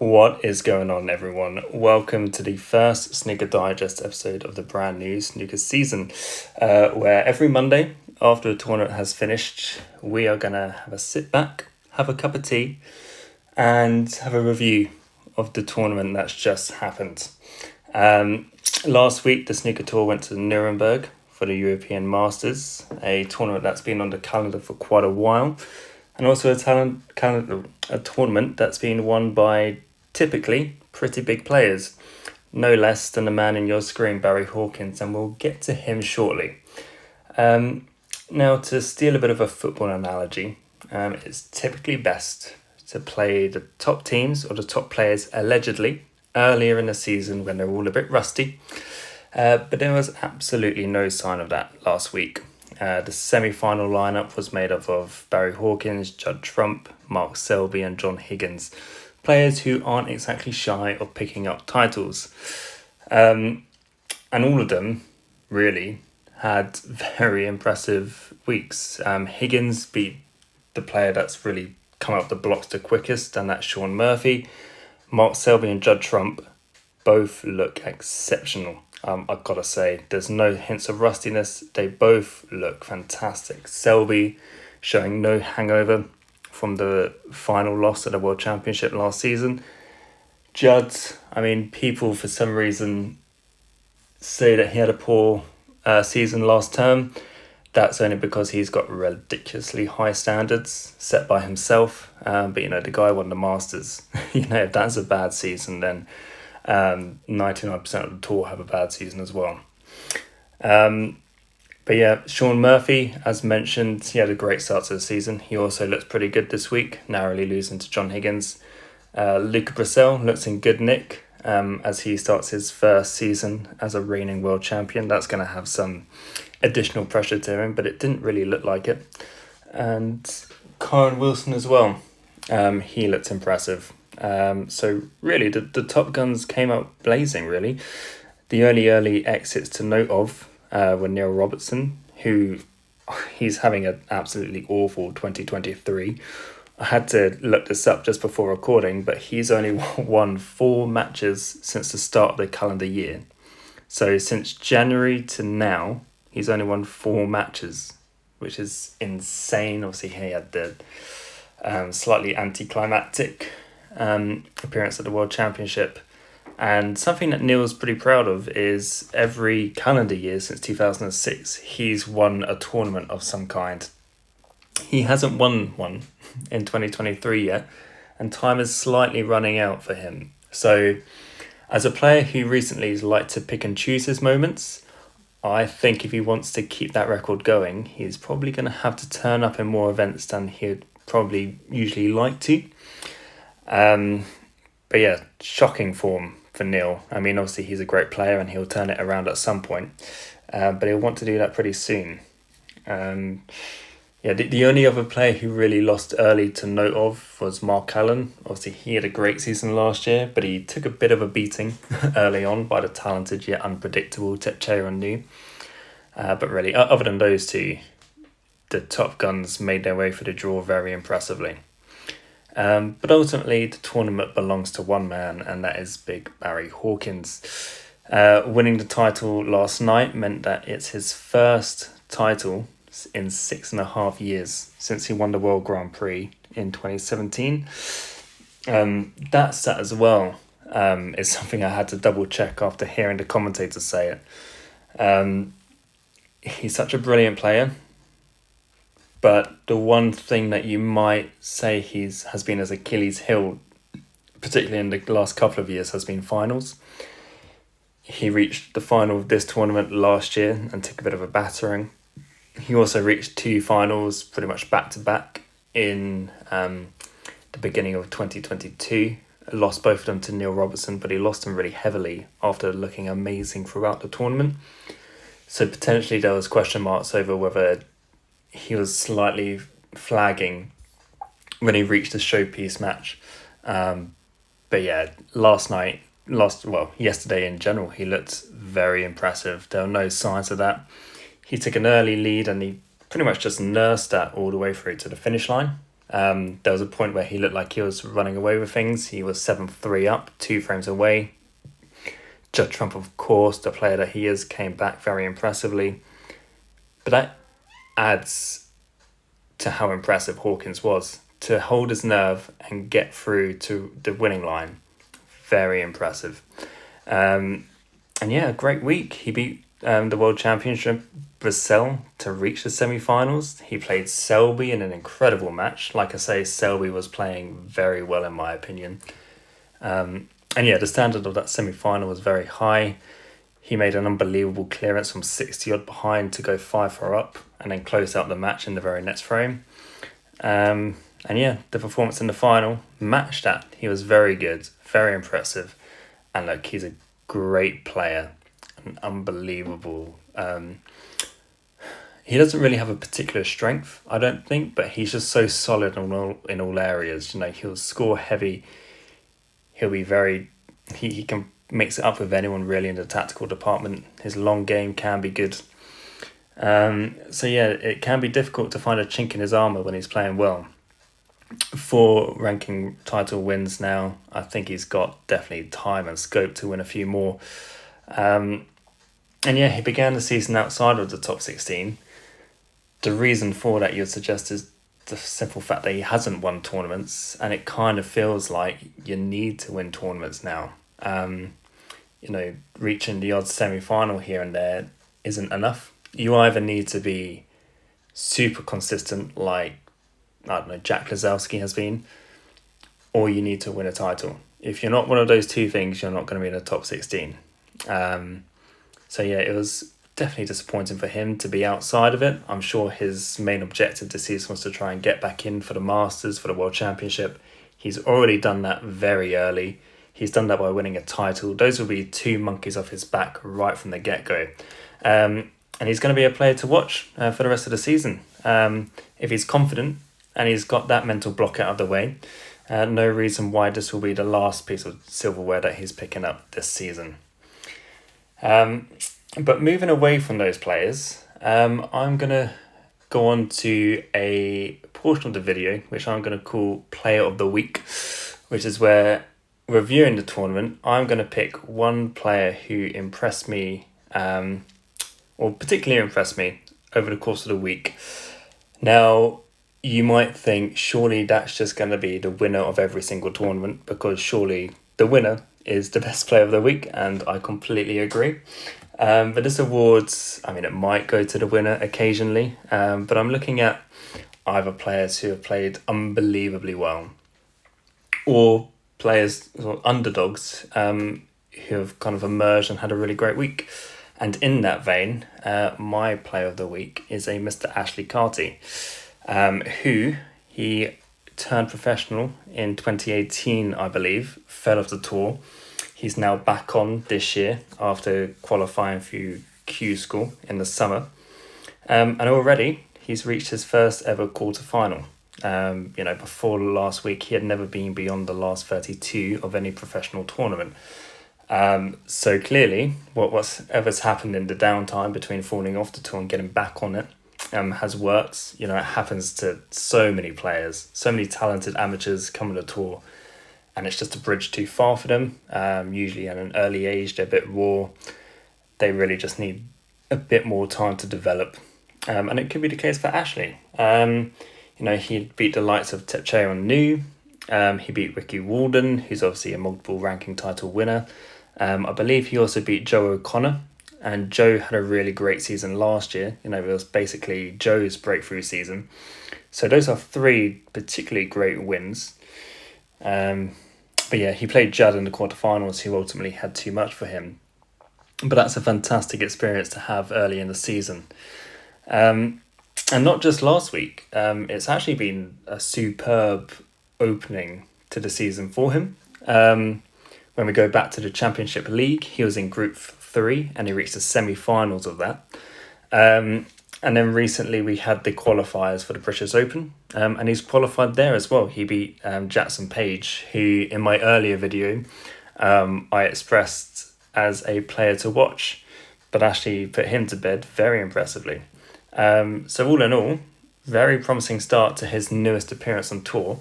What is going on, everyone? Welcome to the first Snooker Digest episode of the brand new snooker season, where every Monday after a tournament has finished, we are going to have a sit back, have a cup of tea, and have a review of the tournament that's just happened. Last week, the snooker tour went to Nuremberg for the European Masters, a tournament that's been on the calendar for quite a while, and also a tournament that's been won by typically pretty big players, no less than the man in your screen, Barry Hawkins, and we'll get to him shortly. Now, to steal a bit of a football analogy, it's typically best to play the top teams or the top players allegedly earlier in the season when they're all a bit rusty, but there was absolutely no sign of that last week. The semi-final lineup was made up of Barry Hawkins, Judd Trump, Mark Selby and John Higgins, players who aren't exactly shy of picking up titles. And all of them really had very impressive weeks. Higgins beat the player that's really come up the blocks the quickest, and that's Shaun Murphy. Mark Selby and Judd Trump both look exceptional. I've got to say, there's no hints of rustiness. They both look fantastic. Selby showing no hangover from the final loss at the World Championship last season. Judd, people for some reason say that he had a poor season last term. That's only because he's got ridiculously high standards set by himself. But the guy won the Masters. If that's a bad season, then 99% of the tour have a bad season as well. But yeah, Shaun Murphy, as mentioned, he had a great start to the season. He also looks pretty good this week, narrowly losing to John Higgins. Luca Brissell looks in good nick as he starts his first season as a reigning world champion. That's going to have some additional pressure to him, but it didn't really look like it. And Karen Wilson as well. He looked impressive. So really, the top guns came out blazing, really. The early exits to note of were Neil Robertson, who he's having an absolutely awful 2023. I had to look this up just before recording, but he's only won 4 matches since the start of the calendar year. So since January to now, he's only won 4 matches, which is insane. Obviously, he had the slightly anticlimactic appearance at the World Championship. And something that Neil's pretty proud of is every calendar year since 2006, he's won a tournament of some kind. He hasn't won one in 2023 yet, and time is slightly running out for him. So, as a player who recently has liked to pick and choose his moments, I think if he wants to keep that record going, he's probably going to have to turn up in more events than he'd probably usually like to. But yeah, shocking form for Neil. Obviously he's a great player and he'll turn it around at some point, but he'll want to do that pretty soon. The only other player who really lost early to note of was Mark Allen. Obviously he had a great season last year, but he took a bit of a beating early on by the talented yet unpredictable Tepcheron. But really, other than those two, the top guns made their way for the draw very impressively. But ultimately, the tournament belongs to one man, and that is Big Barry Hawkins. Winning the title last night meant that it's his first title in 6.5 years since he won the World Grand Prix in 2017. That stat as well is something I had to double check after hearing the commentators say it. He's such a brilliant player. But the one thing that you might say has been his Achilles heel, particularly in the last couple of years, has been finals. He reached the final of this tournament last year and took a bit of a battering. He also reached 2 finals pretty much back-to-back in the beginning of 2022. Lost both of them to Neil Robertson, but he lost them really heavily after looking amazing throughout the tournament. So potentially there was question marks over whether he was slightly flagging when he reached the showpiece match. But yeah, yesterday in general, he looked very impressive. There were no signs of that. He took an early lead and he pretty much just nursed that all the way through to the finish line. There was a point where he looked like he was running away with things. He was 7-3 up, 2 frames away. Judd Trump, of course, the player that he is, came back very impressively. But that adds to how impressive Hawkins was. To hold his nerve and get through to the winning line, very impressive. And yeah, a great week. He beat the World Championship Brazil to reach the semi-finals. He played Selby in an incredible match. Like I say, Selby was playing very well in my opinion. And yeah, the standard of that semi-final was very high. He made an unbelievable clearance from 60-odd behind to go 5-4 up and then close out the match in the very next frame. And yeah, the performance in the final matched that. He was very good, very impressive. And look, he's a great player, an unbelievable. He doesn't really have a particular strength, I don't think, but he's just so solid in all areas. You know, he'll score heavy. He'll be very. He can mix it up with anyone really in the tactical department. His long game can be good. So yeah, it can be difficult to find a chink in his armour when he's playing well. 4 ranking title wins now. I think he's got definitely time and scope to win a few more. And yeah, he began the season outside of the top 16. The reason for that, you'd suggest, is the simple fact that he hasn't won tournaments, and it kind of feels like you need to win tournaments now. You know, reaching the odd semi-final here and there isn't enough. You either need to be super consistent, like, I don't know, Jack Lazowski has been, or you need to win a title. If you're not one of those two things, you're not going to be in the top 16. So yeah, it was definitely disappointing for him to be outside of it. I'm sure his main objective this season was to try and get back in for the Masters, for the World Championship. He's already done that very early. He's done that by winning a title. Those will be 2 monkeys off his back right from the get-go. And he's going to be a player to watch for the rest of the season. If he's confident and he's got that mental block out of the way, no reason why this will be the last piece of silverware that he's picking up this season. But moving away from those players, I'm going to go on to a portion of the video which I'm going to call Player of the Week, which is where, reviewing the tournament, I'm going to pick one player who impressed me, or particularly impressed me over the course of the week. Now, you might think, surely that's just going to be the winner of every single tournament, because surely the winner is the best player of the week, and I completely agree. But this awards, I mean, it might go to the winner occasionally, but I'm looking at either players who have played unbelievably well, or players or underdogs who have kind of emerged and had a really great week. And in that vein, my player of the week is a Mr. Ashley Carty, who he turned professional in 2018, I believe, fell off the tour. He's now back on this year after qualifying through Q School in the summer. And already he's reached his first ever quarterfinal. You know, before last week, he had never been beyond the last 32 of any professional tournament. So clearly, whatever's happened in the downtime between falling off the tour and getting back on it has worked. You know, it happens to so many players, so many talented amateurs come on the tour, and it's just a bridge too far for them. Usually at an early age, they're a bit raw. They really just need a bit more time to develop. And it could be the case for Ashley. You know, he beat the likes of Tepcheo Nu. He beat Ricky Walden, who's obviously a multiple ranking title winner. I believe he also beat Joe O'Connor. And Joe had a really great season last year. You know, it was basically Joe's breakthrough season. So those are 3 particularly great wins. But yeah, he played Judd in the quarterfinals, who ultimately had too much for him. But that's a fantastic experience to have early in the season. And not just last week. It's actually been a superb opening to the season for him. When we go back to the Championship League, he was in Group 3 and he reached the semi-finals of that. And then recently we had the qualifiers for the British Open, and he's qualified there as well. He beat Jackson Page, who in my earlier video I expressed as a player to watch, but actually put him to bed very impressively. So all in all, very promising start to his newest appearance on tour.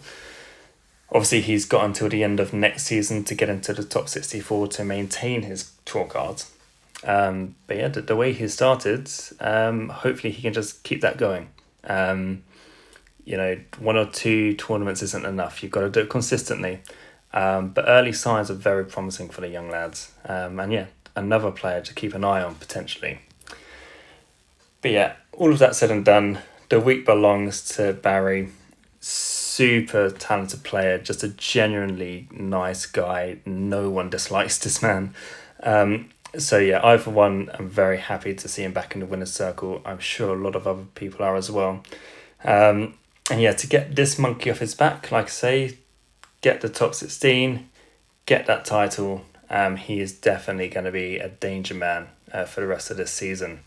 Obviously, he's got until the end of next season to get into the top 64 to maintain his tour card. But yeah, the way he started, hopefully he can just keep that going. You know, 1 or 2 tournaments isn't enough. You've got to do it consistently. But early signs are very promising for the young lads. And yeah, another player to keep an eye on potentially. But yeah, all of that said and done, the week belongs to Barry. Super talented player, just a genuinely nice guy. No one dislikes this man. So yeah, I for one am very happy to see him back in the winner's circle. I'm sure a lot of other people are as well. And yeah, to get this monkey off his back, like I say, get the top 16, get that title. He is definitely going to be a danger man for the rest of this season.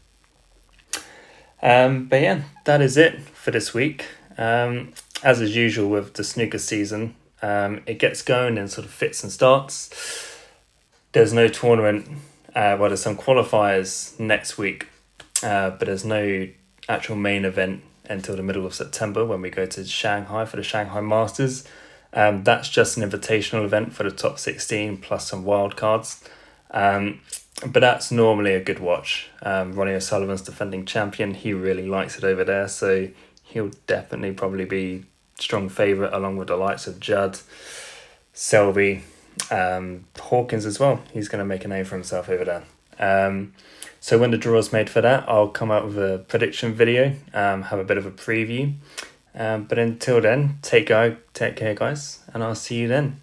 But yeah, that is it for this week. As is usual with the snooker season, it gets going in sort of fits and starts. There's no tournament. Well, there's some qualifiers next week, but there's no actual main event until the middle of September when we go to Shanghai for the Shanghai Masters. That's just an invitational event for the top 16 plus some wild cards. But that's normally a good watch. Ronnie O'Sullivan's defending champion. He really likes it over there, so he'll definitely probably be strong favourite along with the likes of Judd, Selby, Hawkins as well. He's going to make a name for himself over there. So when the draw is made for that, I'll come out with a prediction video, have a bit of a preview. But until then, take care, guys, and I'll see you then.